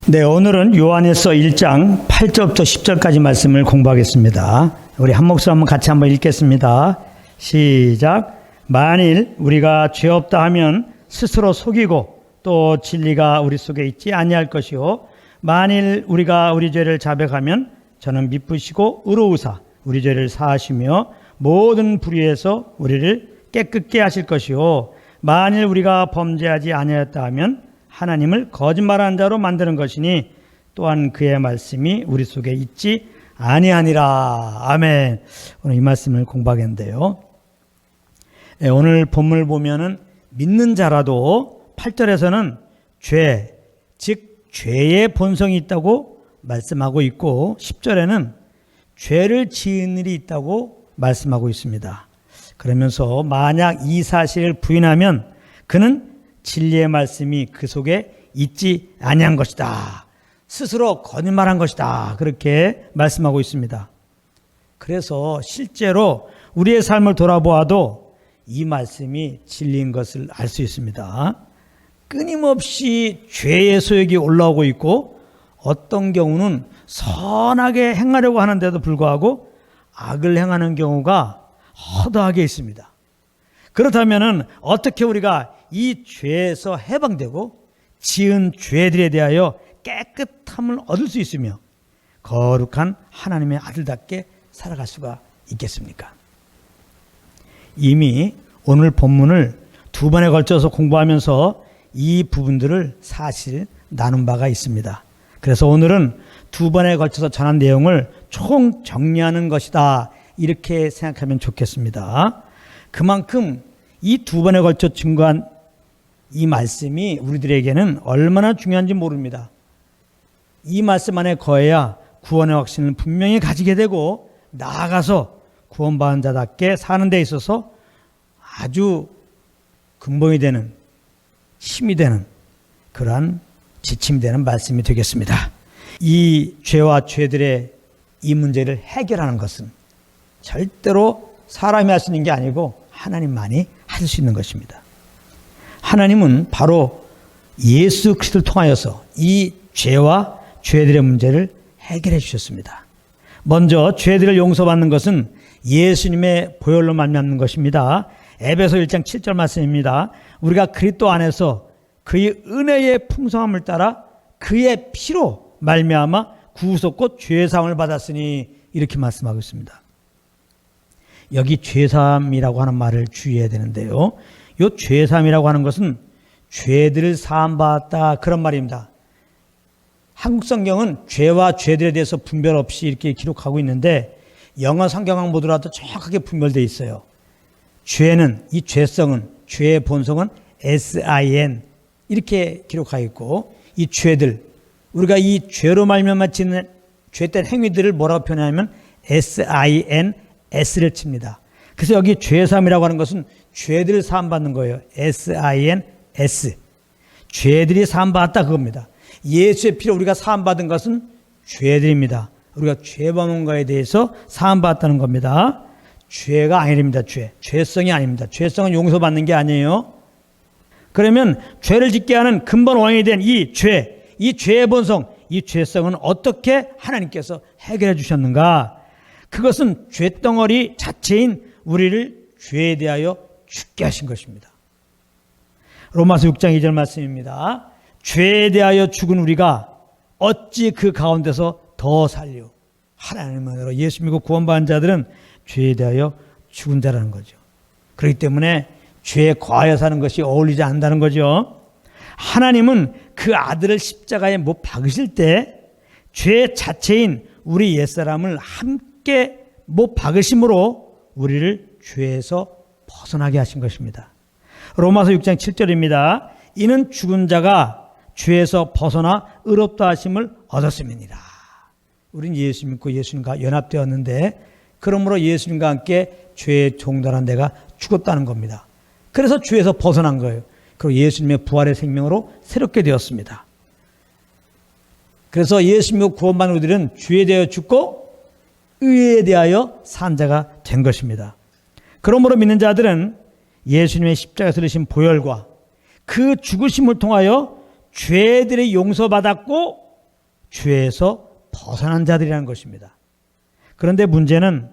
네, 오늘은 요한일서 1장 8절부터 10절까지 말씀을 공부하겠습니다. 우리 한 목소리 한번 같이 한번 읽겠습니다. 시작. 만일 우리가 죄 없다 하면 스스로 속이고 또 진리가 우리 속에 있지 아니할 것이요, 만일 우리가 우리 죄를 자백하면 저는 미쁘시고 의로우사 우리 죄를 사하시며 모든 불의에서 우리를 깨끗게 하실 것이요, 만일 우리가 범죄하지 아니하였다 하면 하나님을 거짓말하는 자로 만드는 것이니 또한 그의 말씀이 우리 속에 있지 아니하니라. 아멘. 오늘 이 말씀을 공부하겠는데요. 네, 오늘 본문을 보면은 믿는 자라도 8절에서는 죄, 즉 죄의 본성이 있다고 말씀하고 있고 10절에는 죄를 지은 일이 있다고 말씀하고 있습니다. 그러면서 만약 이 사실을 부인하면 그는 진리의 말씀이 그 속에 있지 아니한 것이다, 스스로 거짓말한 것이다, 그렇게 말씀하고 있습니다. 그래서 실제로 우리의 삶을 돌아보아도 이 말씀이 진리인 것을 알 수 있습니다. 끊임없이 죄의 소욕이 올라오고 있고 어떤 경우는 선하게 행하려고 하는데도 불구하고 악을 행하는 경우가 허다하게 있습니다. 그렇다면 어떻게 우리가 이 죄에서 해방되고 지은 죄들에 대하여 깨끗함을 얻을 수 있으며 거룩한 하나님의 아들답게 살아갈 수가 있겠습니까? 이미 오늘 본문을 두 번에 걸쳐서 공부하면서 이 부분들을 사실 나눈 바가 있습니다. 그래서 오늘은 두 번에 걸쳐서 전한 내용을 총 정리하는 것이다, 이렇게 생각하면 좋겠습니다. 그만큼 이 두 번에 걸쳐 증거한 이 말씀이 우리들에게는 얼마나 중요한지 모릅니다. 이 말씀 안에 거해야 구원의 확신을 분명히 가지게 되고 나아가서 구원받은 자답게 사는 데 있어서 아주 근본이 되는, 힘이 되는, 그러한 지침이 되는 말씀이 되겠습니다. 이 죄와 죄들의 이 문제를 해결하는 것은 절대로 사람이 할 수 있는 게 아니고 하나님만이 하실 수 있는 것입니다. 하나님은 바로 예수 그리스도를 통하여서 이 죄와 죄들의 문제를 해결해 주셨습니다. 먼저 죄들을 용서받는 것은 예수님의 보혈로 말미암는 것입니다. 에베소 1장 7절 말씀입니다. 우리가 그리스도 안에서 그의 은혜의 풍성함을 따라 그의 피로 말미암아 구속과 죄사함을 받았으니, 이렇게 말씀하고 있습니다. 여기 죄사함이라고 하는 말을 주의해야 되는데요, 이 죄사함이라고 하는 것은 죄들을 사함받았다, 그런 말입니다. 한국 성경은 죄와 죄들에 대해서 분별 없이 이렇게 기록하고 있는데 영어 성경을 보더라도 정확하게 분별되어 있어요. 죄는, 이 죄성은, 죄의 본성은 sin 이렇게 기록하고 있고, 이 죄들, 우리가 이 죄로 말미암아 짓는 죄된 행위들을 뭐라고 표현하냐면 sins를 칩니다. 그래서 여기 죄사함이라고 하는 것은 죄들을 사함받는 거예요. sins. 죄들이 사함받았다, 그겁니다. 예수의 피로 우리가 사함받은 것은 죄들입니다. 우리가 죄범한 거에 대해서 사함받았다는 겁니다. 죄가 아닙니다. 죄성이 아닙니다. 죄성은 용서받는 게 아니에요. 그러면 죄를 짓게 하는 근본 원인이 된 이 죄의 본성, 이 죄성은 어떻게 하나님께서 해결해 주셨는가? 그것은 죄덩어리 자체인 우리를 죄에 대하여 죽게 하신 것입니다. 로마서 6장 2절 말씀입니다. 죄에 대하여 죽은 우리가 어찌 그 가운데서 더 살려. 하나님만으로 예수 믿고 구원받은 자들은 죄에 대하여 죽은 자라는 거죠. 그렇기 때문에 죄에 거하여 사는 것이 어울리지 않는다는 거죠. 하나님은 그 아들을 십자가에 못 박으실 때 죄 자체인 우리 옛사람을 함께 못 박으심으로 우리를 죄에서 벗어나게 하신 것입니다. 로마서 6장 7절입니다. 이는 죽은 자가 죄에서 벗어나 의롭다 하심을 얻었음이니라. 우린 예수 믿고 예수님과 연합되었는데, 그러므로 예수님과 함께 죄에 종달한 내가 죽었다는 겁니다. 그래서 죄에서 벗어난 거예요. 그리고 예수님의 부활의 생명으로 새롭게 되었습니다. 그래서 예수님을 구원받는 우리들은 죄에 대하여 죽고 의에 대하여 산 자가 된 것입니다. 그러므로 믿는 자들은 예수님의 십자가에서 이루신 보혈과 그 죽으심을 통하여 죄들이 용서받았고 죄에서 벗어난 자들이라는 것입니다. 그런데 문제는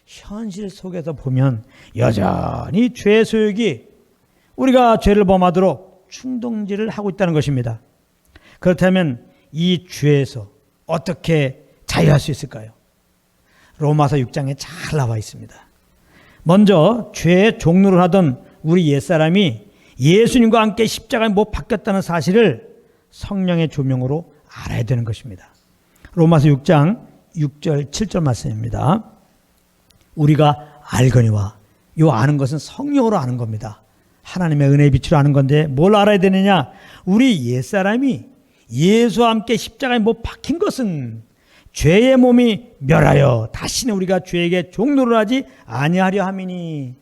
현실 속에서 보면 여전히 죄의 소욕이 우리가 죄를 범하도록 충동질을 하고 있다는 것입니다. 그렇다면 이 죄에서 어떻게 자유할 수 있을까요? 로마서 6장에 잘 나와 있습니다. 먼저 죄의 종로를 하던 우리 옛사람이 예수님과 함께 십자가에 못 박혔다는 사실을 성령의 조명으로 알아야 되는 것입니다. 로마서 6장 6절 7절 말씀입니다. 우리가 알거니와, 요 아는 것은 성령으로 아는 겁니다. 하나님의 은혜의 빛으로 아는 건데 뭘 알아야 되느냐? 우리 옛사람이 예수와 함께 십자가에 못 박힌 것은 죄의 몸이 멸하여 다시는 우리가 죄에게 종노를 하지 아니하려 함이니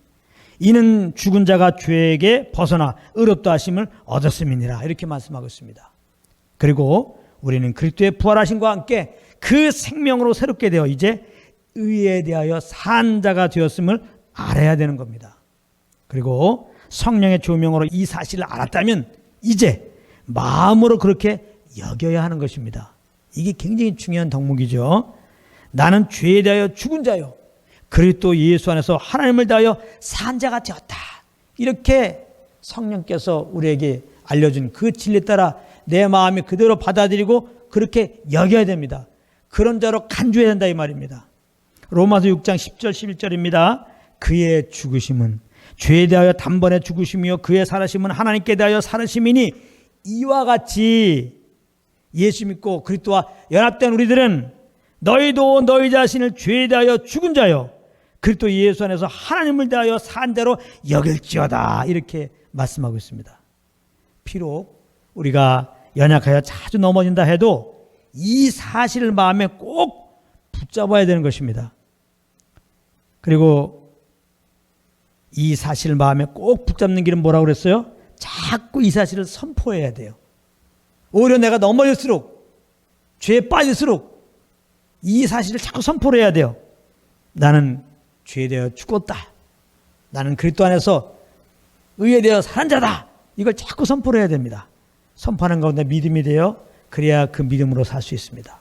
이는 죽은 자가 죄에게 벗어나 의롭다 하심을 얻었음이니라. 이렇게 말씀하고 있습니다. 그리고 우리는 그리스도의 부활하심과 함께 그 생명으로 새롭게 되어 이제 의에 대하여 산 자가 되었음을 알아야 되는 겁니다. 그리고 성령의 조명으로 이 사실을 알았다면 이제 마음으로 그렇게 여겨야 하는 것입니다. 이게 굉장히 중요한 덕목이죠. 나는 죄에 대하여 죽은 자요 그리스도 예수 안에서 하나님을 대하여 산 자가 되었다. 이렇게 성령께서 우리에게 알려준 그 진리에 따라 내 마음이 그대로 받아들이고 그렇게 여겨야 됩니다. 그런 자로 간주해야 된다 이 말입니다. 로마서 6장 10절 11절입니다. 그의 죽으심은 죄에 대하여 단번에 죽으심이요 그의 살아심은 하나님께 대하여 살아심이니 이와 같이 예수 믿고 그리스도와 연합된 우리들은 너희도 너희 자신을 죄에 대하여 죽은 자요 그리스도 예수 안에서 하나님을 대하여 산 자로 여길지어다. 이렇게 말씀하고 있습니다. 비록 우리가 연약하여 자주 넘어진다 해도 이 사실을 마음에 꼭 붙잡아야 되는 것입니다. 그리고 이 사실을 마음에 꼭 붙잡는 길은 뭐라고 그랬어요? 자꾸 이 사실을 선포해야 돼요. 오히려 내가 넘어질수록 죄에 빠질수록 이 사실을 자꾸 선포를 해야 돼요. 나는 죄에 대하여 죽었다. 나는 그리스도 안에서 의에 대하여 사는 자다. 이걸 자꾸 선포를 해야 됩니다. 선포하는 가운데 믿음이 되어 그래야 그 믿음으로 살 수 있습니다.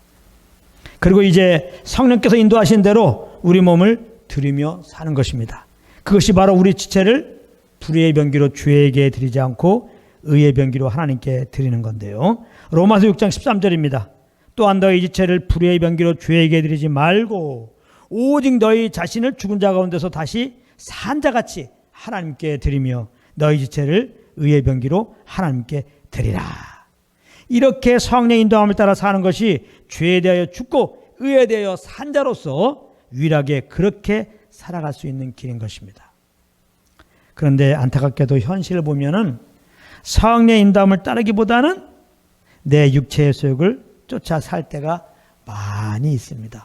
그리고 이제 성령께서 인도하신 대로 우리 몸을 드리며 사는 것입니다. 그것이 바로 우리 지체를 불의의 병기로 죄에게 드리지 않고 의의 병기로 하나님께 드리는 건데요. 로마서 6장 13절입니다. 또한 너희 지체를 불의의 병기로 죄에게 드리지 말고 오직 너희 자신을 죽은 자 가운데서 다시 산 자같이 하나님께 드리며 너희 지체를 의의 병기로 하나님께 드리라. 이렇게 성령의 인도함을 따라 사는 것이 죄에 대하여 죽고 의에 대하여 산 자로서 유일하게 그렇게 살아갈 수 있는 길인 것입니다. 그런데 안타깝게도 현실을 보면은 성령의 인도함을 따르기보다는 내 육체의 소욕을 쫓아 살 때가 많이 있습니다.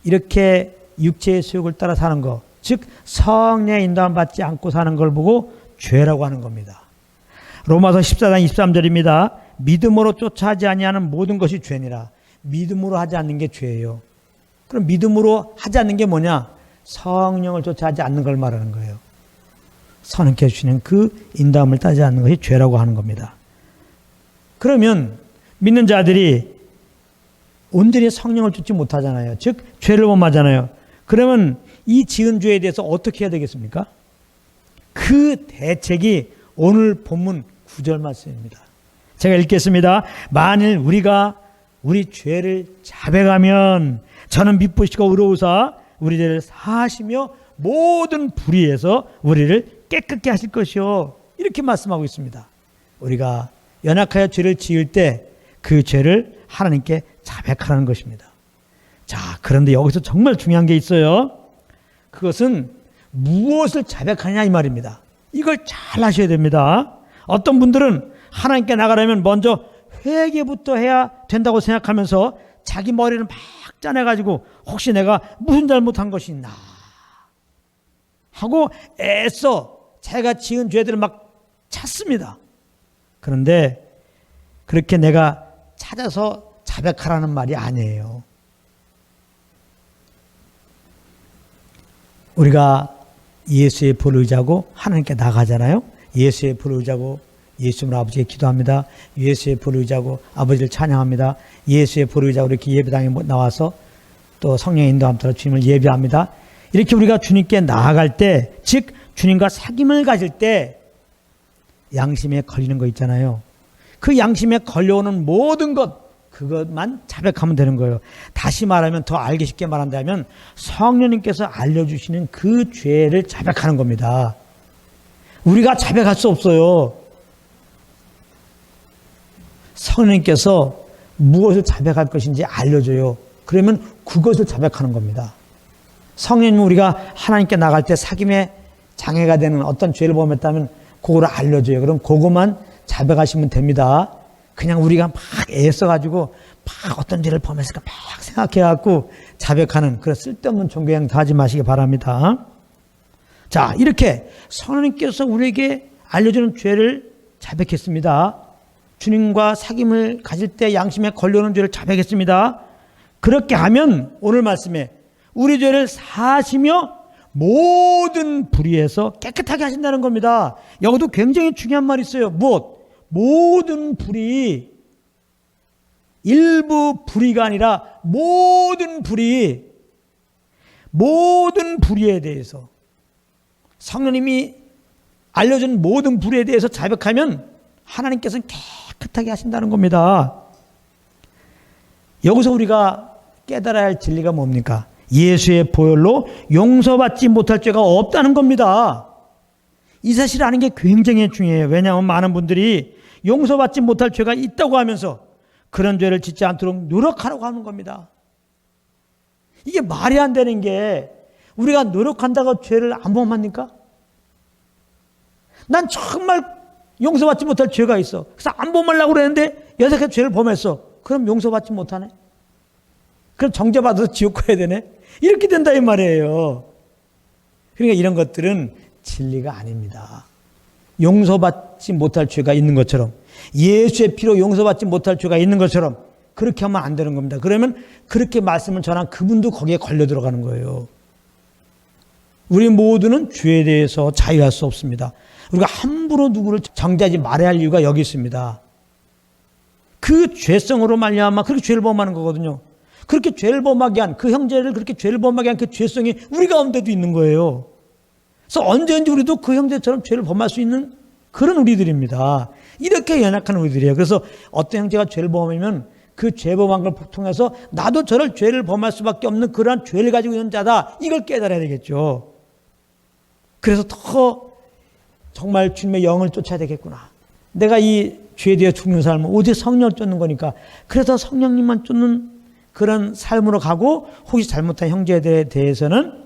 이렇게 육체의 소욕을 따라 사는 것, 즉 성령의 인도함 받지 않고 사는 걸 보고 죄라고 하는 겁니다. 로마서 14장 23절입니다. 믿음으로 쫓아 하지 아니하는 모든 것이 죄니라. 믿음으로 하지 않는 게 죄예요. 그럼 믿음으로 하지 않는 게 뭐냐? 성령을 쫓아 하지 않는 걸 말하는 거예요. 선하게 해주시는 그 인도함을 따지 않는 것이 죄라고 하는 겁니다. 그러면 믿는 자들이 온전히 성령을 쫓지 못하잖아요. 즉 죄를 범하잖아요. 그러면 이 지은 죄에 대해서 어떻게 해야 되겠습니까? 그 대책이 오늘 본문 9절 말씀입니다. 제가 읽겠습니다. 만일 우리가 우리 죄를 자백하면 저는 미쁘시고 의로우사 우리를 사하시며 모든 불의에서 우리를 깨끗게 하실 것이요. 이렇게 말씀하고 있습니다. 우리가 연약하여 죄를 지을 때 그 죄를 하나님께 자백하라는 것입니다. 자, 그런데 여기서 정말 중요한 게 있어요. 그것은 무엇을 자백하냐 이 말입니다. 이걸 잘 하셔야 됩니다. 어떤 분들은 하나님께 나가려면 먼저 회개부터 해야 된다고 생각하면서 자기 머리를 막 짜내가지고 혹시 내가 무슨 잘못한 것이 있나 하고 애써 자기가 지은 죄들을 막 찾습니다. 그런데 그렇게 내가 찾아서 자백하라는 말이 아니에요. 우리가 예수의 볼을 의지하고 하나님께 나가잖아요. 예수의 볼을 의지하고 예수님을 아버지께 기도합니다. 예수의 볼을 의지하고 아버지를 찬양합니다. 예수의 볼을 의지하고 이렇게 예배당에 나와서 또 성령의 인도함 따라 주님을 예배합니다. 이렇게 우리가 주님께 나아갈 때, 즉 주님과 사귐을 가질 때 양심에 걸리는 거 있잖아요. 그 양심에 걸려오는 모든 것, 그것만 자백하면 되는 거예요. 다시 말하면, 더 알기 쉽게 말한다면 성령님께서 알려주시는 그 죄를 자백하는 겁니다. 우리가 자백할 수 없어요. 성령님께서 무엇을 자백할 것인지 알려줘요. 그러면 그것을 자백하는 겁니다. 성령님은 우리가 하나님께 나갈 때 사귐에 장애가 되는 어떤 죄를 범했다면 그거를 알려줘요. 그럼 그것만 자백하시면 됩니다. 그냥 우리가 막 애써가지고 막 어떤 죄를 범했을까 막 생각해갖고 자백하는 그런 쓸데없는 종교행 다 하지 마시기 바랍니다. 자, 이렇게 성령님께서 우리에게 알려주는 죄를 자백했습니다. 주님과 사귐을 가질 때 양심에 걸려오는 죄를 자백했습니다. 그렇게 하면 오늘 말씀에 우리 죄를 사하시며 모든 불의에서 깨끗하게 하신다는 겁니다. 여기도 굉장히 중요한 말이 있어요. 무엇? 모든 불의, 일부 불의가 아니라 모든 불의, 모든 불의에 대해서 성령님이 알려준 모든 불의에 대해서 자백하면 하나님께서는 깨끗하게 하신다는 겁니다. 여기서 우리가 깨달아야 할 진리가 뭡니까? 예수의 보혈로 용서받지 못할 죄가 없다는 겁니다. 이 사실을 아는 게 굉장히 중요해요. 왜냐하면 많은 분들이 용서받지 못할 죄가 있다고 하면서 그런 죄를 짓지 않도록 노력하라고 하는 겁니다. 이게 말이 안 되는 게, 우리가 노력한다고 죄를 안 범합니까? 난 정말 용서받지 못할 죄가 있어. 그래서 안 범하려고 그랬는데 여태까지 죄를 범했어. 그럼 용서받지 못하네? 그럼 정죄받아서 지옥 가야 되네? 이렇게 된다 이 말이에요. 그러니까 이런 것들은 진리가 아닙니다. 용서받지 못할 죄가 있는 것처럼, 예수의 피로 용서받지 못할 죄가 있는 것처럼 그렇게 하면 안 되는 겁니다. 그러면 그렇게 말씀을 전한 그분도 거기에 걸려 들어가는 거예요. 우리 모두는 죄에 대해서 자유할 수 없습니다. 우리가 함부로 누구를 정죄하지 말아야 할 이유가 여기 있습니다. 그 죄성으로 말미암아 그렇게 죄를 범하는 거거든요. 그렇게 죄를 범하게 한 그 형제를, 그렇게 죄를 범하게 한 그 죄성이 우리 가운데도 있는 거예요. 그래서 언제든지 우리도 그 형제처럼 죄를 범할 수 있는 그런 우리들입니다. 이렇게 연약한 우리들이에요. 그래서 어떤 형제가 죄를 범하면 그 죄 범한 걸 통해서 나도 저럴 죄를 범할 수밖에 없는 그러한 죄를 가지고 있는 자다, 이걸 깨달아야 되겠죠. 그래서 더 정말 주님의 영을 쫓아야 되겠구나. 내가 이 죄에 대해 죽는 삶은 오직 성령을 쫓는 거니까, 그래서 성령님만 쫓는 그런 삶으로 가고, 혹시 잘못한 형제들에 대해서는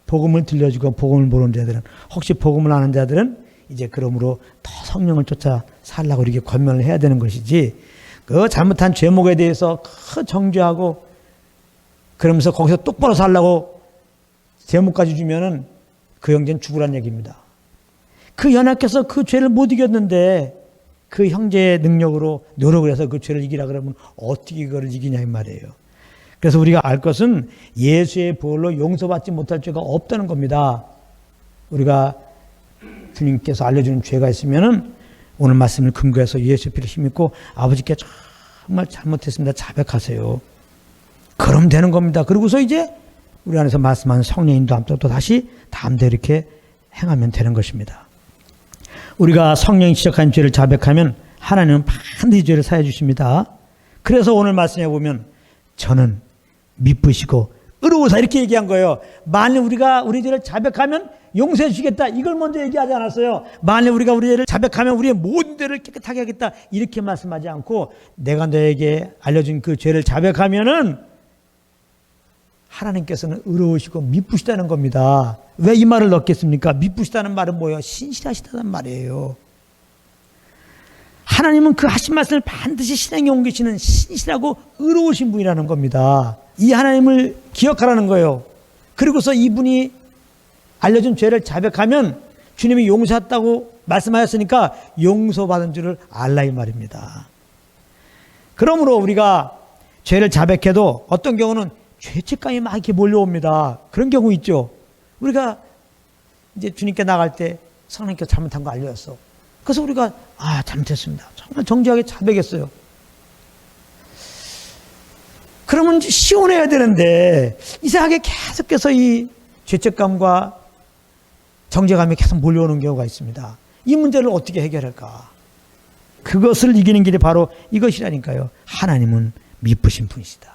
복음을 들려주고, 복음을 모르는 자들은, 혹시 복음을 아는 자들은 이제 그러므로 더 성령을 쫓아 살라고 이렇게 권면을 해야 되는 것이지, 그 잘못한 죄목에 대해서 정죄하고 그러면서 거기서 똑바로 살라고 제목까지 주면은 그 형제는 죽으란 얘기입니다. 그 연약해서 그 죄를 못 이겼는데 그 형제의 능력으로 노력을 해서 그 죄를 이기라 그러면 어떻게 그걸 이기냐 이 말이에요. 그래서 우리가 알 것은 예수의 보혈로 용서받지 못할 죄가 없다는 겁니다. 우리가 주님께서 알려주는 죄가 있으면은 오늘 말씀을 근거해서 예수의 피를 힘입고 아버지께 정말 잘못했습니다 자백하세요. 그럼 되는 겁니다. 그러고서 이제 우리 안에서 말씀하는 성령 인도함도 또 다시 다음대로 이렇게 행하면 되는 것입니다. 우리가 성령이 지적한 죄를 자백하면 하나님은 반드시 죄를 사해 주십니다. 그래서 오늘 말씀해 보면 저는 미쁘시고 의로우사 이렇게 얘기한 거예요. 만일 우리가 우리 죄를 자백하면 용서해 주시겠다, 이걸 먼저 얘기하지 않았어요. 만일 우리가 우리 죄를 자백하면 우리의 모든 죄를 깨끗하게 하겠다, 이렇게 말씀하지 않고 내가 너에게 알려준 그 죄를 자백하면은 하나님께서는 의로우시고 미쁘시다는 겁니다. 왜 이 말을 넣겠습니까? 미쁘시다는 말은 뭐예요? 신실하시다는 말이에요. 하나님은 그 하신 말씀을 반드시 실행에 옮기시는 신실하고 의로우신 분이라는 겁니다. 이 하나님을 기억하라는 거예요. 그리고서 이분이 알려준 죄를 자백하면 주님이 용서했다고 말씀하셨으니까 용서받은 줄을 알라 이 말입니다. 그러므로 우리가 죄를 자백해도 어떤 경우는 죄책감이 막 이렇게 몰려옵니다. 그런 경우 있죠. 우리가 이제 주님께 나갈 때 성령님께 잘못한 거 알려줬어. 그래서 우리가 잘못했습니다. 정말 정직하게 자백했어요. 그러면 시원해야 되는데 이상하게 계속해서 이 죄책감과 정죄감이 계속 몰려오는 경우가 있습니다. 이 문제를 어떻게 해결할까? 그것을 이기는 길이 바로 이것이라니까요. 하나님은 미쁘신 분이시다.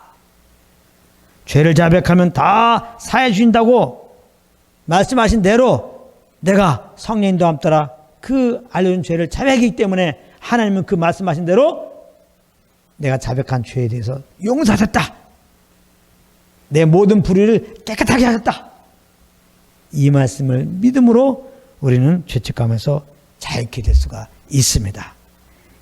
죄를 자백하면 다 사해 주신다고 말씀하신 대로 내가 성령님도 함따라 그 알려준 죄를 자백하기 때문에 하나님은 그 말씀하신 대로 내가 자백한 죄에 대해서 용서하셨다. 내 모든 불의를 깨끗하게 하셨다. 이 말씀을 믿음으로 우리는 죄책감에서 자유케 될 수가 있습니다.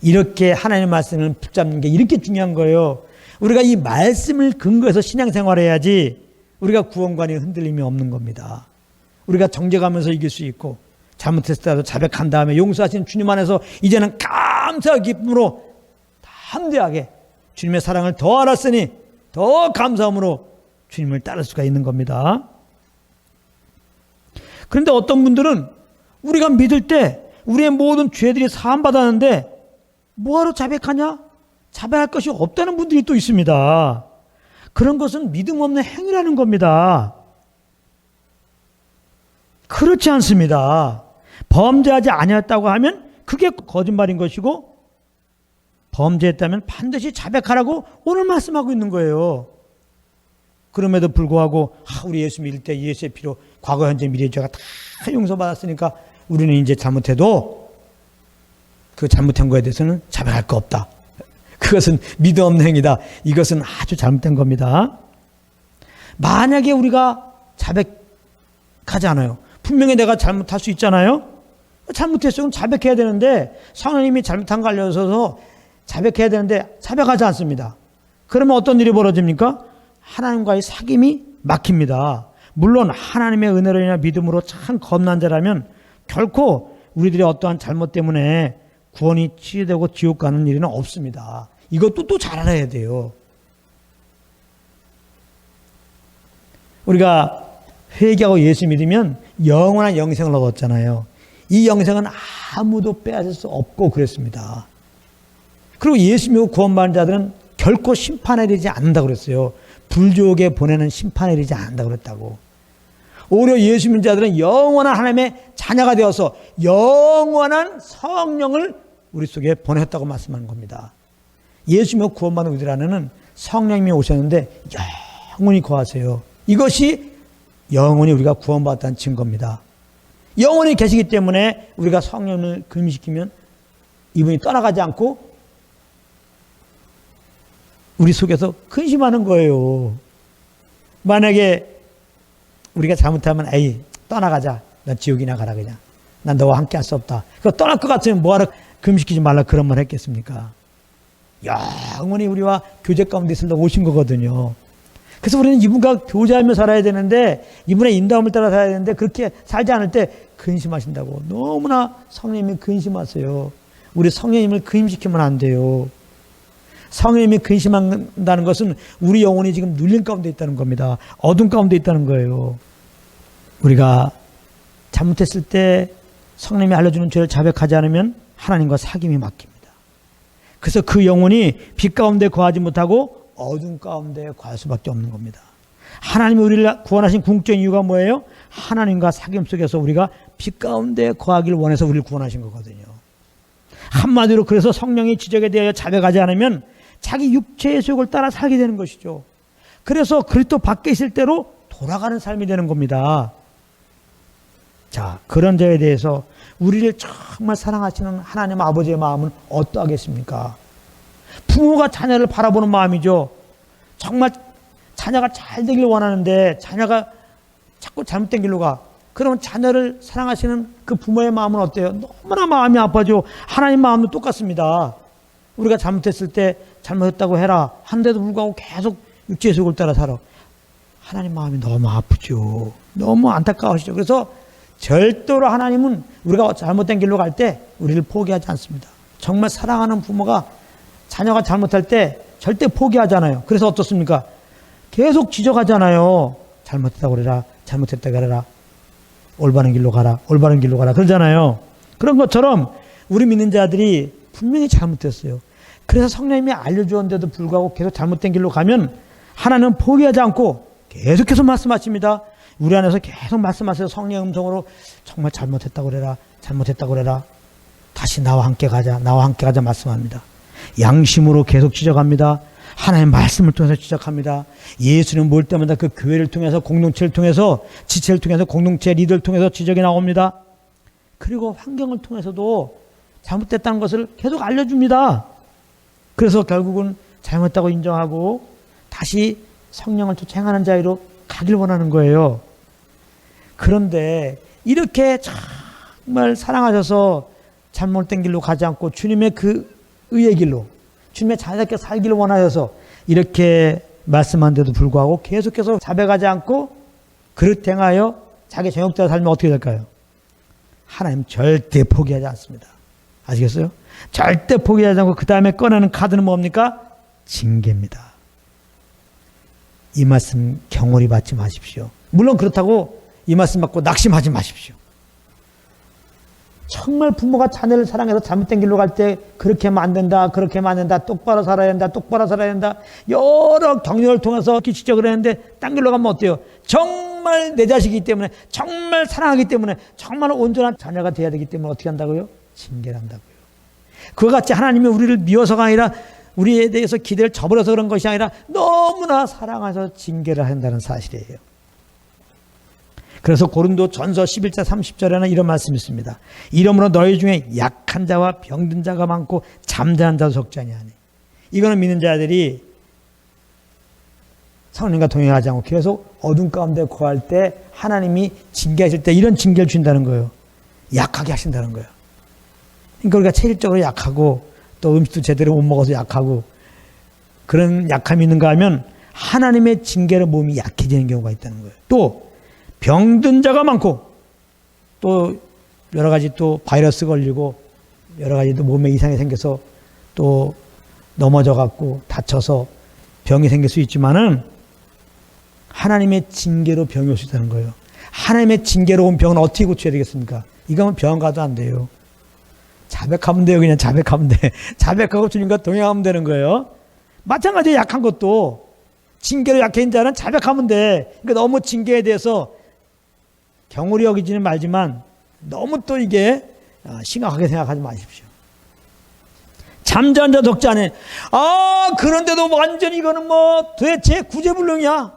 이렇게 하나님의 말씀을 붙잡는 게 이렇게 중요한 거예요. 우리가 이 말씀을 근거해서 신앙생활을 해야지 우리가 구원관이 흔들림이 없는 겁니다. 우리가 정죄감에서 이길 수 있고 잘못했을 때도 자백한 다음에 용서하신 주님 안에서 이제는 감사와 기쁨으로 담대하게 주님의 사랑을 더 알았으니 더 감사함으로 주님을 따를 수가 있는 겁니다. 그런데 어떤 분들은 우리가 믿을 때 우리의 모든 죄들이 사함받았는데 뭐하러 자백하냐? 자백할 것이 없다는 분들이 또 있습니다. 그런 것은 믿음 없는 행위라는 겁니다. 그렇지 않습니다. 범죄하지 아니었다고 하면 그게 거짓말인 것이고 범죄했다면 반드시 자백하라고 오늘 말씀하고 있는 거예요. 그럼에도 불구하고 우리 예수 믿을 때 예수의 피로 과거 현재 미래의 죄가 다 용서받았으니까 우리는 이제 잘못해도 그 잘못한 거에 대해서는 자백할 거 없다. 그것은 믿음 없는 행위다. 이것은 아주 잘못된 겁니다. 만약에 우리가 자백하지 않아요. 분명히 내가 잘못할 수 있잖아요. 잘못했으면 자백해야 되는데 성령님이 잘못한 거 알려줘서 자백해야 되는데 자백하지 않습니다. 그러면 어떤 일이 벌어집니까? 하나님과의 사귐이 막힙니다. 물론 하나님의 은혜로 인한 믿음으로 참 겁난 자라면 결코 우리들의 어떠한 잘못 때문에 구원이 취되고 지옥 가는 일은 없습니다. 이것도 또 잘 알아야 돼요. 우리가 회개하고 예수 믿으면 영원한 영생을 얻었잖아요. 이 영생은 아무도 빼앗을 수 없고 그랬습니다. 그리고 예수 믿고 구원받은 자들은 결코 심판에 이르지 않는다고 그랬어요. 불지옥에 보내는 심판에 이르지 않는다고 그랬다고. 오히려 예수 믿는 자들은 영원한 하나님의 자녀가 되어서 영원한 성령을 우리 속에 보냈다고 말씀하는 겁니다. 예수 믿고 구원받은 우리들 안에는 성령님이 오셨는데 영원히 거하세요. 이것이 영원히 우리가 구원받았다는 증거입니다. 영원히 계시기 때문에 우리가 성령을 금시키면 이분이 떠나가지 않고 우리 속에서 근심하는 거예요. 만약에 우리가 잘못하면 떠나가자. 난 지옥이나 가라 그냥. 난 너와 함께 할 수 없다. 그거 떠날 것 같으면 뭐하러 금시키지 말라 그런 말 했겠습니까? 영원히 우리와 교제 가운데 있으려 오신 거거든요. 그래서 우리는 이분과 교제하며 살아야 되는데 이분의 인도함을 따라 살아야 되는데 그렇게 살지 않을 때 근심하신다고. 너무나 성령님이 근심하세요. 우리 성령님을 근심시키면 안 돼요. 성령님이 근심한다는 것은 우리 영혼이 지금 눌림 가운데 있다는 겁니다. 어둠 가운데 있다는 거예요. 우리가 잘못했을 때 성령님이 알려주는 죄를 자백하지 않으면 하나님과 사귐이 막힙니다. 그래서 그 영혼이 빛 가운데 거하지 못하고 어둠 가운데 거할 수밖에 없는 겁니다. 하나님이 우리를 구원하신 궁극적인 이유가 뭐예요? 하나님과 사귐 속에서 우리가 빛 가운데 거하기를 원해서 우리를 구원하신 거거든요. 한마디로 그래서 성령이 지적에 대하여 자백하지 않으면 자기 육체의 속을 따라 살게 되는 것이죠. 그래서 그리스도 밖에 있을 때로 돌아가는 삶이 되는 겁니다. 자, 그런 자에 대해서 우리를 정말 사랑하시는 하나님 아버지의 마음은 어떠하겠습니까? 부모가 자녀를 바라보는 마음이죠. 정말 자녀가 잘 되길 원하는데 자녀가 자꾸 잘못된 길로 가. 그러면 자녀를 사랑하시는 그 부모의 마음은 어때요? 너무나 마음이 아파죠. 하나님 마음도 똑같습니다. 우리가 잘못했을 때 잘못했다고 해라 한데도 불구하고 계속 육체의 속을 따라 살아. 하나님 마음이 너무 아프죠. 너무 안타까우시죠. 그래서 절대로 하나님은 우리가 잘못된 길로 갈 때 우리를 포기하지 않습니다. 정말 사랑하는 부모가 자녀가 잘못할 때 절대 포기하잖아요. 그래서 어떻습니까? 계속 지적하잖아요. 잘못했다고 그래라. 잘못했다고 그래라. 올바른 길로 가라. 올바른 길로 가라. 그러잖아요. 그런 것처럼 우리 믿는 자들이 분명히 잘못했어요. 그래서 성령님이 알려주었는데도 불구하고 계속 잘못된 길로 가면 하나님은 포기하지 않고 계속해서 말씀하십니다. 우리 안에서 계속 말씀하세요. 성령의 음성으로 정말 잘못했다고 그래라. 잘못했다고 그래라. 다시 나와 함께 가자. 나와 함께 가자 말씀합니다. 양심으로 계속 지적합니다. 하나님의 말씀을 통해서 지적합니다. 예수는 뭘 때마다 그 교회를 통해서 공동체를 통해서 지체를 통해서 공동체 리더를 통해서 지적이 나옵니다. 그리고 환경을 통해서도 잘못됐다는 것을 계속 알려줍니다. 그래서 결국은 잘못했다고 인정하고 다시 성령을 쫓아 행하는 자유로 가길 원하는 거예요. 그런데 이렇게 정말 사랑하셔서 잘못된 길로 가지 않고 주님의 그 의의 길로 주님의 자녀답게 살기를 원하셔서 이렇게 말씀한데도 불구하고 계속해서 자백하지 않고 그릇 행하여 자기 정욕대로 살면 어떻게 될까요? 하나님 절대 포기하지 않습니다. 아시겠어요? 절대 포기하지 않고 그 다음에 꺼내는 카드는 뭡니까? 징계입니다. 이 말씀 경홀히 받지 마십시오. 물론 그렇다고 이 말씀 받고 낙심하지 마십시오. 정말 부모가 자녀를 사랑해서 잘못된 길로 갈 때 그렇게 하면 안 된다, 그렇게 하면 안 된다, 똑바로 살아야 된다, 똑바로 살아야 된다, 여러 격려를 통해서 이렇게 지적을 했는데 딴 길로 가면 어때요? 정말 내 자식이기 때문에, 정말 사랑하기 때문에, 정말 온전한 자녀가 돼야 되기 때문에 어떻게 한다고요? 징계를 한다고요. 그와 같이 하나님이 우리를 미워서가 아니라 우리에 대해서 기대를 저버려서 그런 것이 아니라 너무나 사랑해서 징계를 한다는 사실이에요. 그래서 고린도 전서 11장 30절에는 이런 말씀이 있습니다. 이러므로 너희 중에 약한 자와 병든 자가 많고 잠잠한 자도 적지 아니하니. 이거는 믿는 자들이 성령과 동행하지 않고 계속 어둠 가운데 거할 때 하나님이 징계하실 때 이런 징계를 준다는 거예요. 약하게 하신다는 거예요. 그러니까 우리가 체질적으로 약하고 또 음식도 제대로 못 먹어서 약하고 그런 약함이 있는가 하면 하나님의 징계로 몸이 약해지는 경우가 있다는 거예요. 또 병든 자가 많고 또 여러 가지 또 바이러스 걸리고 여러 가지 또 몸에 이상이 생겨서 또 넘어져 갖고 다쳐서 병이 생길 수 있지만은 하나님의 징계로 병이 올 수 있다는 거예요. 하나님의 징계로 온 병은 어떻게 고쳐야 되겠습니까? 이거는 병원 가도 안 돼요. 자백하면 돼요. 그냥 자백하면 돼. 자백하고 주님과 동행하면 되는 거예요. 마찬가지로 약한 것도 징계로 약해진 자는 자백하면 돼. 그러니까 너무 징계에 대해서 경홀히 여기지는 말지만 너무 또 이게 심각하게 생각하지 마십시오. 잠잠한 자 적지 않으니 그런데도 완전히 이거는 뭐 도대체 구제불능이야.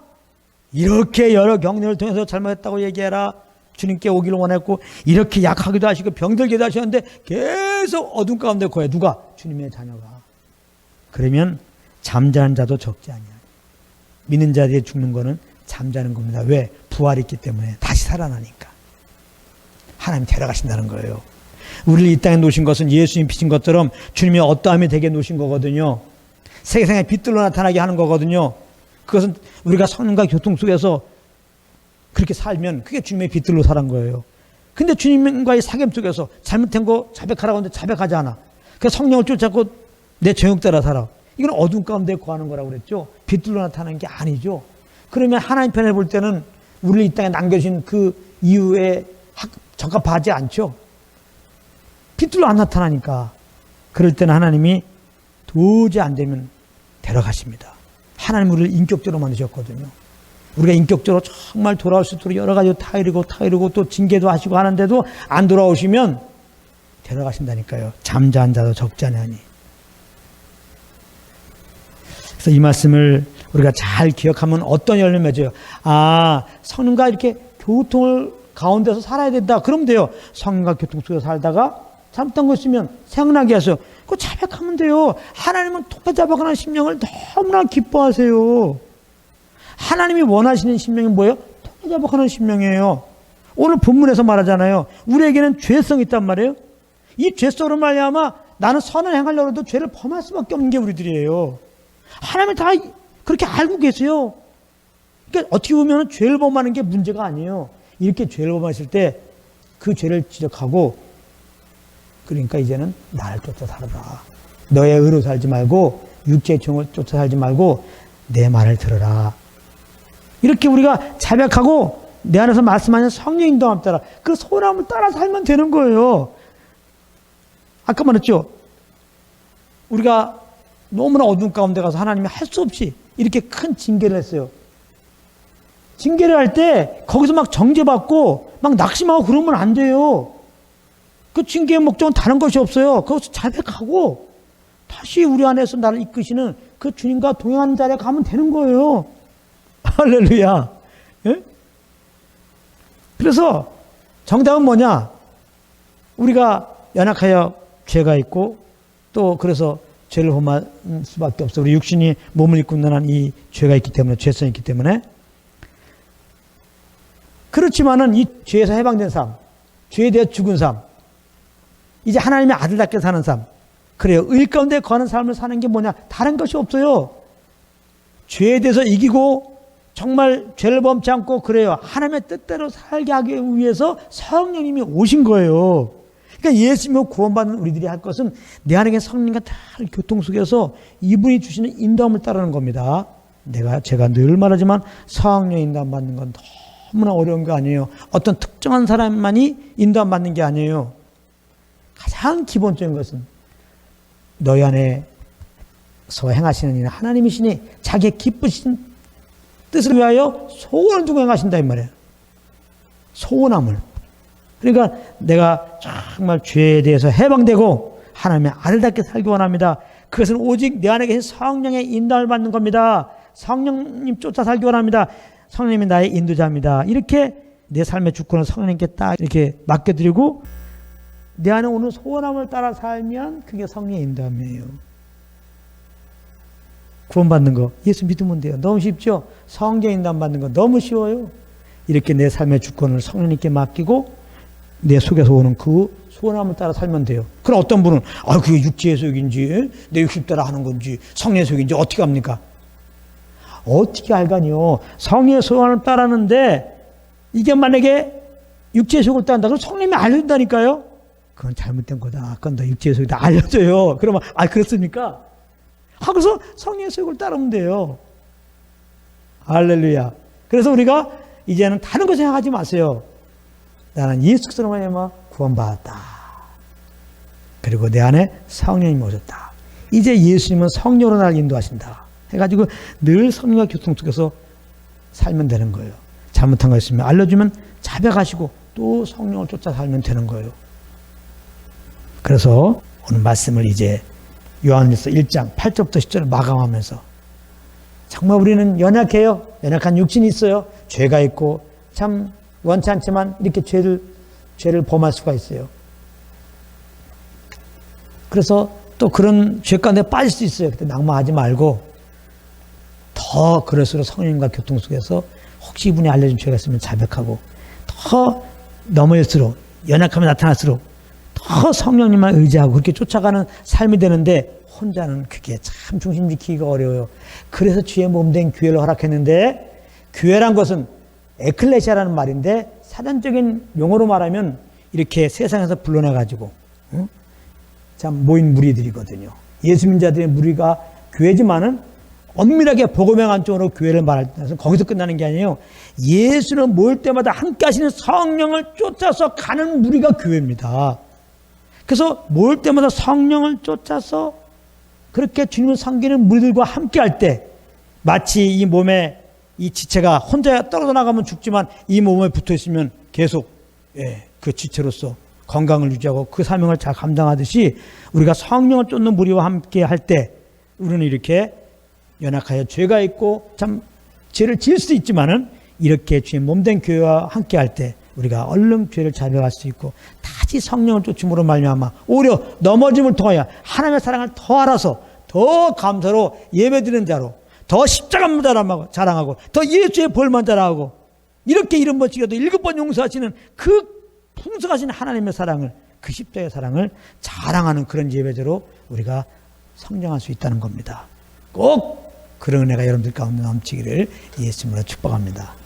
이렇게 여러 격려를 통해서 잘못했다고 얘기해라. 주님께 오기를 원했고 이렇게 약하기도 하시고 병들기도 하셨는데 계속 어둠 가운데 거해. 누가? 주님의 자녀가. 그러면 잠자는 자도 적지 아니야. 믿는 자들이 죽는 거는 잠자는 겁니다. 왜? 부활이 있기 때문에 다시 살아나니까. 하나님 데려가신다는 거예요. 우리를 이 땅에 놓으신 것은 예수님 비신 것처럼 주님이 어떠함이 되게 놓으신 거거든요. 세상에 빛들로 나타나게 하는 거거든요. 그것은 우리가 성령과 교통 속에서 그렇게 살면 그게 주님의 빛들로 살은 거예요. 근데 주님과의 사귐 속에서 잘못된 거 자백하라고 하는데 자백하지 않아. 그래서 성령을 쫓아고 내 정욕 따라 살아. 이건 어둠 가운데 거하는 거라고 그랬죠. 빛들로 나타나는 게 아니죠. 그러면 하나님 편에 볼 때는 우리를 이 땅에 남겨주신 그 이유에 적합하지 않죠. 빛들로 안 나타나니까. 그럴 때는 하나님이 도저히 안 되면 데려가십니다. 하나님 우리를 인격적으로 만드셨거든요. 우리가 인격적으로 정말 돌아올 수 있도록 여러 가지 타이르고 또 징계도 하시고 하는데도 안 돌아오시면 데려가신다니까요. 잠자한 자도 적지 아니하니. 그래서 이 말씀을 우리가 잘 기억하면 어떤 열매를 맺어요? 성령과 이렇게 교통을 가운데서 살아야 된다. 그러면 돼요. 성령과 교통 속에서 살다가 잘못된 거 있으면 생각나게 하세요. 그거 자백하면 돼요. 하나님은 토파 자백하는 심령을 너무나 기뻐하세요. 하나님이 원하시는 심령이 뭐예요? 토파 자백하는 심령이에요. 오늘 본문에서 말하잖아요. 우리에게는 죄성이 있단 말이에요. 이 죄성으로 말미암아 나는 선을 행하려고 해도 죄를 범할 수밖에 없는 게 우리들이에요. 하나님은 다 그렇게 알고 계세요. 그러니까 어떻게 보면 죄를 범하는 게 문제가 아니에요. 이렇게 죄를 범했을 때 그 죄를 지적하고, 그러니까 이제는 나를 쫓아 살아라. 너의 의로 살지 말고 육체의 총을 쫓아 살지 말고 내 말을 들어라. 이렇게 우리가 자백하고 내 안에서 말씀하는 성령 인도함 따라 그 소원함을 따라 살면 되는 거예요. 아까 말했죠. 우리가 너무나 어두운 가운데 가서 하나님이 할 수 없이 이렇게 큰 징계를 했어요. 징계를 할 때 거기서 막 정죄받고 막 낙심하고 그러면 안 돼요. 그 징계의 목적은 다른 것이 없어요. 거기서 자백하고 다시 우리 안에서 나를 이끄시는 그 주님과 동행하는 자리에 가면 되는 거예요. 할렐루야. 예? 그래서 정답은 뭐냐? 우리가 연약하여 죄가 있고 또 그래서 죄를 범할 수밖에 없어. 우리 육신이 몸을 입고 있는 한 이 죄가 있기 때문에, 죄성이 있기 때문에. 그렇지만은 이 죄에서 해방된 삶, 죄에 대해 죽은 삶, 이제 하나님의 아들답게 사는 삶, 그래요. 의 가운데 거하는 삶을 사는 게 뭐냐? 다른 것이 없어요. 죄에 대해서 이기고 정말 죄를 범치 않고 그래요. 하나님의 뜻대로 살게 하기 위해서 성령님이 오신 거예요. 그러니까 예수님을 구원받는 우리들이 할 것은 내 안에 성령과 다 교통 속에서 이분이 주시는 인도함을 따르는 겁니다. 제가 늘 말하지만 성령 인도함 받는 건 너무나 어려운 게 아니에요. 어떤 특정한 사람만이 인도함 받는 게 아니에요. 가장 기본적인 것은 너희 안에서 행하시는 이는 하나님이시니 자기의 기쁘신 뜻을 위하여 소원을 두고 행하신다 이 말이에요. 소원함을. 그러니까 내가 정말 죄에 대해서 해방되고 하나님의 아들답게 살기 원합니다. 그것은 오직 내 안에 계신 성령의 인도를 받는 겁니다. 성령님 쫓아 살기 원합니다. 성령님이 나의 인도자입니다. 이렇게 내 삶의 주권을 성령님께 딱 이렇게 맡겨드리고 내 안에 오는 소원함을 따라 살면 그게 성령의 인도함이에요. 구원받는 거 예수 믿으면 돼요. 너무 쉽죠? 성령 인도함 받는 거 너무 쉬워요. 이렇게 내 삶의 주권을 성령님께 맡기고 내 속에서 오는 그 소원함을 따라 살면 돼요. 그럼 어떤 분은 그게 육체의 소욕인지 내 육신 따라 하는 건지 성령의 소욕인지 어떻게 합니까? 어떻게 알가니요? 성령의 소원을 따르는데 이게 만약에 육체의 소욕을 따른다 그럼 성령님이 알려준다니까요? 그건 잘못된 거다. 그건 너 육체의 소욕이다. 알려줘요. 그러면 그렇습니까? 하고서 성령의 소욕을 따르면 돼요. 할렐루야. 그래서 우리가 이제는 다른 거 생각하지 마세요. 나는 예수 그리스도로 말미암아 구원받았다. 그리고 내 안에 성령님이 오셨다. 이제 예수님은 성령으로 나를 인도하신다. 해가지고 늘 성령과 교통 속에서 살면 되는 거예요. 잘못한 거 있으면 알려주면 자백하시고 또 성령을 쫓아 살면 되는 거예요. 그래서 오늘 말씀을 이제 요한일서 1장 8절부터 10절을 마감하면서 정말 우리는 연약해요. 연약한 육신이 있어요. 죄가 있고 참 원치 않지만 이렇게 죄를 범할 수가 있어요. 그래서 또 그런 죄 가운데 빠질 수 있어요. 그때 낙마하지 말고 더 그럴수록 성령님과 교통 속에서 혹시 이분이 알려준 죄가 있으면 자백하고 더 넘어질수록 연약함이 나타날수록 더 성령님만 의지하고 그렇게 쫓아가는 삶이 되는데 혼자는 그게 참 중심 지키기가 어려워요. 그래서 주의 몸된 교회를 허락했는데 교회란 것은 에클레시아라는 말인데 사전적인 용어로 말하면 이렇게 세상에서 불러내가지고 참 모인 무리들이거든요. 예수 믿는 자들의 무리가 교회지만은 엄밀하게 복음의 관점으로 교회를 말할 때는 거기서 끝나는 게 아니에요. 예수는 모일 때마다 함께 하시는 성령을 쫓아서 가는 무리가 교회입니다. 그래서 모일 때마다 성령을 쫓아서 그렇게 주님을 섬기는 무리들과 함께 할 때 마치 이 몸에 이 지체가 혼자 떨어져 나가면 죽지만 이 몸에 붙어 있으면 계속 그 지체로서 건강을 유지하고 그 사명을 잘 감당하듯이 우리가 성령을 쫓는 무리와 함께 할 때 우리는 이렇게 연약하여 죄가 있고 참 죄를 지을 수도 있지만은 이렇게 주의 몸된 교회와 함께 할 때 우리가 얼른 죄를 자백할 수 있고 다시 성령을 쫓음으로 말미암아 오히려 넘어짐을 통하여 하나님의 사랑을 더 알아서 더 감사로 예배드리는 자로 더 십자가만 자랑하고 더 예수의 벌만 자랑하고 이렇게 7번 찍어도 7번 용서하시는 그 풍성하신 하나님의 사랑을 그 십자가의 사랑을 자랑하는 그런 예배대로 우리가 성장할 수 있다는 겁니다. 꼭 그런 은혜가 여러분들 가운데 넘치기를 예수님으로 축복합니다.